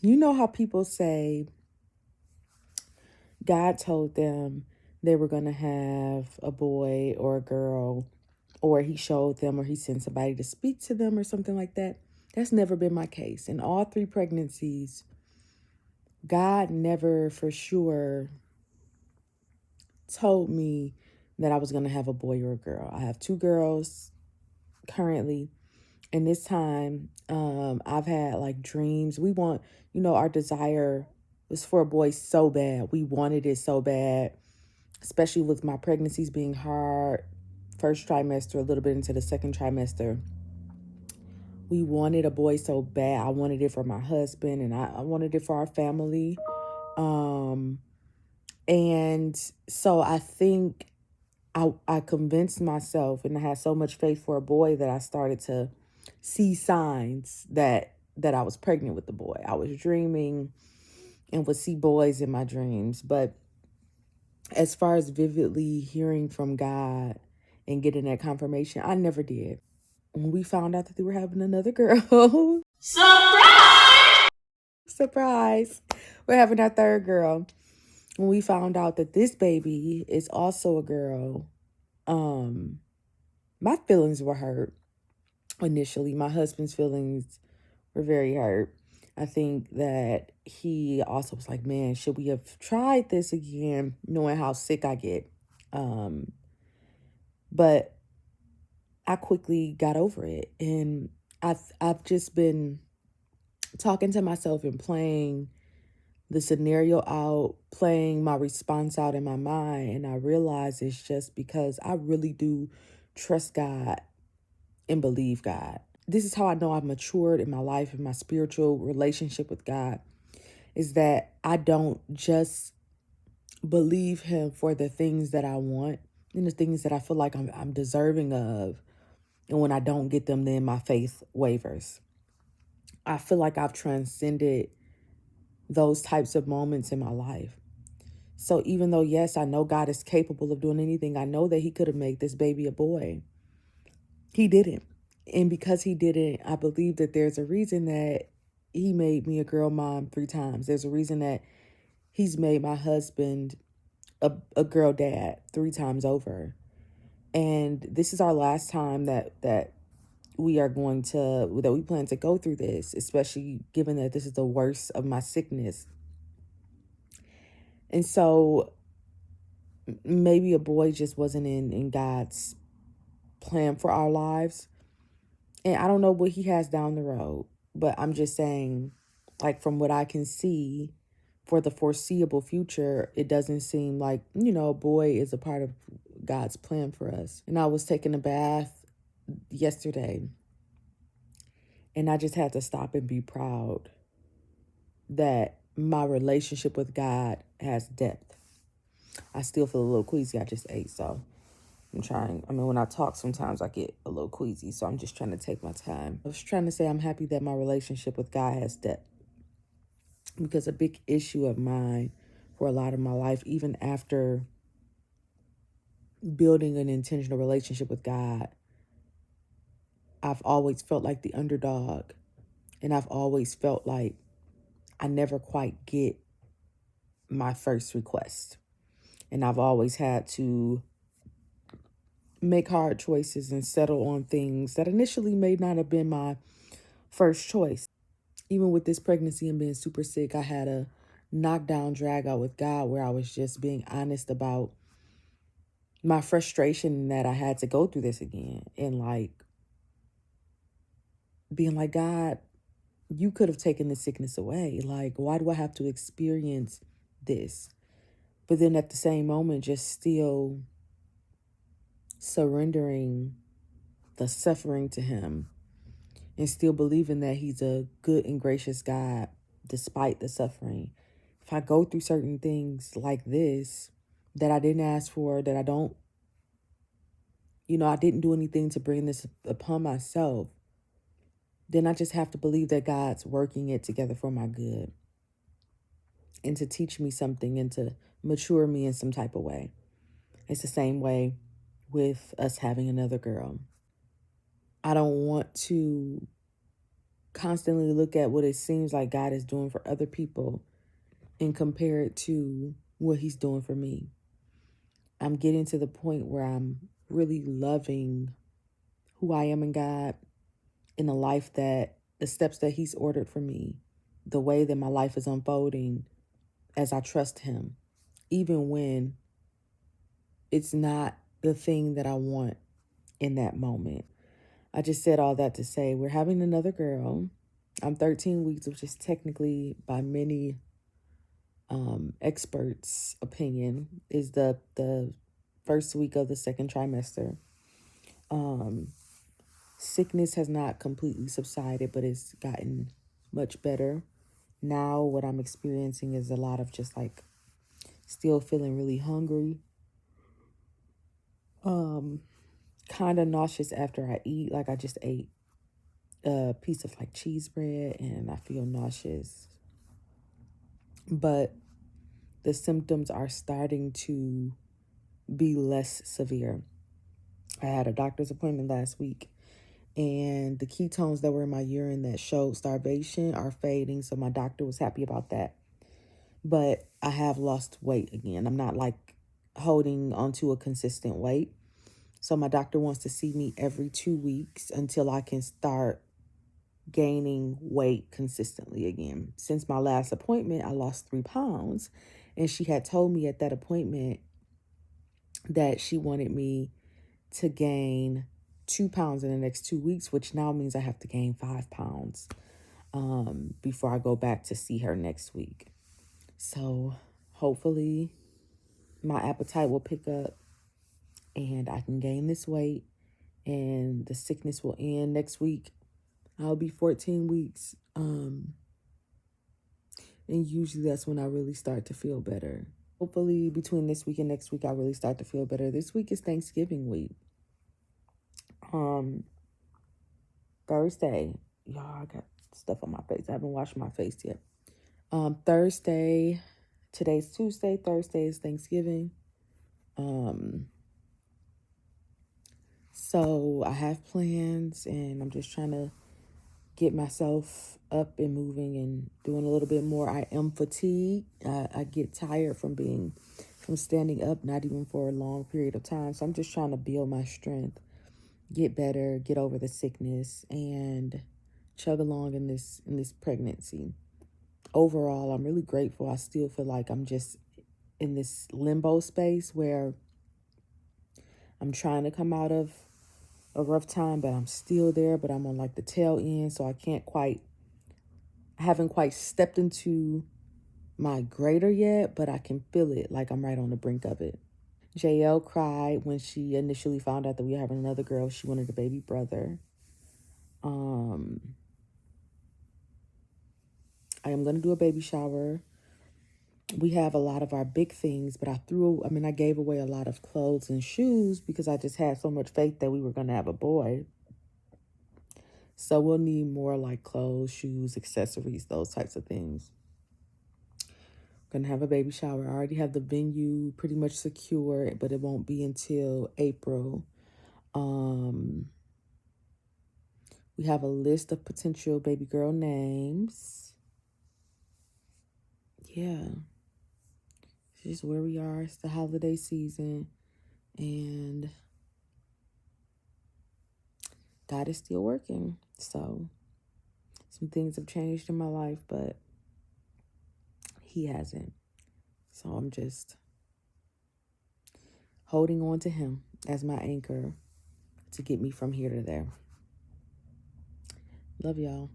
You know how people say God told them they were going to have a boy or a girl, or he showed them, or he sent somebody to speak to them or something like that? That's never been my case. In all three pregnancies, God never for sure told me that I was going to have a boy or a girl. I have two girls currently. And this time, I've had like dreams. We want, our desire was for a boy so bad. We wanted it so bad, especially with my pregnancies being hard. First trimester, a little bit into the second trimester. We wanted a boy so bad. I wanted it for my husband, and I wanted it for our family. Um, and so I think I convinced myself, and I had so much faith for a boy that I started to see signs that I was pregnant with the boy. I was dreaming and would see boys in my dreams. But as far as vividly hearing from God and getting that confirmation, I never did. When we found out that they were having another girl, surprise, we're having our third girl. When we found out that this baby is also a girl, um, my feelings were hurt initially. My husband's feelings were very hurt. I think that he also was like, man, should we have tried this again, knowing how sick I get? Um, but I quickly got over it. And I've just been talking to myself and playing the scenario out, playing my response out in my mind. And I realize it's just because I really do trust God and believe God. This is how I know I've matured in my life, in my spiritual relationship with God, is that I don't just believe him for the things that I want and the things that I feel like I'm deserving of. And when I don't get them, then my faith wavers. I feel like I've transcended those types of moments in my life. So even though, yes, I know God is capable of doing anything, I know that he could have made this baby a boy. He didn't. And because he didn't, I believe that there's a reason that he made me a girl mom 3 times. There's a reason that he's made my husband a girl dad 3 times over. And this is our last time that we plan to go through this, especially given that this is the worst of my sickness. And so maybe a boy just wasn't in God's plan for our lives. And I don't know what he has down the road, but I'm just saying, like, from what I can see for the foreseeable future, it doesn't seem like, a boy is a part of God's plan for us. And I was taking a bath yesterday, and I just had to stop and be proud that my relationship with God has depth. I still feel a little queasy. I just ate, so I'm trying. I mean, when I talk, sometimes I get a little queasy, so I'm just trying to take my time. I was trying to say I'm happy that my relationship with God has depth, because a big issue of mine for a lot of my life, even after building an intentional relationship with God, I've always felt like the underdog, and I've always felt like I never quite get my first request. And I've always had to make hard choices and settle on things that initially may not have been my first choice. Even with this pregnancy and being super sick, I had a knockdown drag out with God where I was just being honest about my frustration that I had to go through this again. And like being like, God, you could have taken the sickness away. Like, why do I have to experience this? But then at the same moment, just still surrendering the suffering to him and still believing that he's a good and gracious God despite the suffering. If I go through certain things like this that I didn't ask for, that I don't, I didn't do anything to bring this upon myself, then I just have to believe that God's working it together for my good and to teach me something and to mature me in some type of way. It's the same way with us having another girl. I don't want to constantly look at what it seems like God is doing for other people and compare it to what he's doing for me. I'm getting to the point where I'm really loving who I am in God, in the life that the steps that he's ordered for me, the way that my life is unfolding as I trust him, even when it's not the thing that I want in that moment. I just said all that to say we're having another girl. I'm 13 weeks, which is technically, by many experts' opinion, is the first week of the second trimester. Sickness has not completely subsided, but it's gotten much better. Now, what I'm experiencing is a lot of just like still feeling really hungry, kind of nauseous after I eat. Like I just ate a piece of like cheese bread and I feel nauseous. But the symptoms are starting to be less severe. I had a doctor's appointment last week, and the ketones that were in my urine that showed starvation are fading. So my doctor was happy about that. But I have lost weight again. I'm not like holding onto a consistent weight. So my doctor wants to see me every 2 weeks until I can start gaining weight consistently again. Since my last appointment, I lost 3 pounds. And she had told me at that appointment that she wanted me to gain 2 pounds in the next 2 weeks, which now means I have to gain 5 pounds before I go back to see her next week. So hopefully my appetite will pick up and I can gain this weight and the sickness will end next week. I'll be 14 weeks. And usually that's when I really start to feel better. Hopefully between this week and next week, I really start to feel better. This week is Thanksgiving week. Thursday, y'all, I got stuff on my face. I haven't washed my face yet. Thursday, today's Tuesday. Thursday is Thanksgiving. So I have plans and I'm just trying to get myself up and moving and doing a little bit more. I am fatigued. I get tired from standing up, not even for a long period of time. So I'm just trying to build my strength, get better, get over the sickness, and chug along in this pregnancy. Overall, I'm really grateful. I still feel like I'm just in this limbo space where I'm trying to come out of a rough time, but I'm still there, but I'm on like the tail end, so I haven't quite stepped into my greater yet, but I can feel it, like I'm right on the brink of it. JL cried when she initially found out that we were having another girl. She wanted a baby brother. I am going to do a baby shower. We have a lot of our big things, but I gave away a lot of clothes and shoes because I just had so much faith that we were going to have a boy. So we'll need more like clothes, shoes, accessories, those types of things. Gonna have a baby shower. I already have the venue pretty much secure, but it won't be until April. We have a list of potential baby girl names. Yeah. It's just where we are. It's the holiday season. And God is still working. So some things have changed in my life, but he hasn't. So I'm just holding on to him as my anchor to get me from here to there. Love y'all.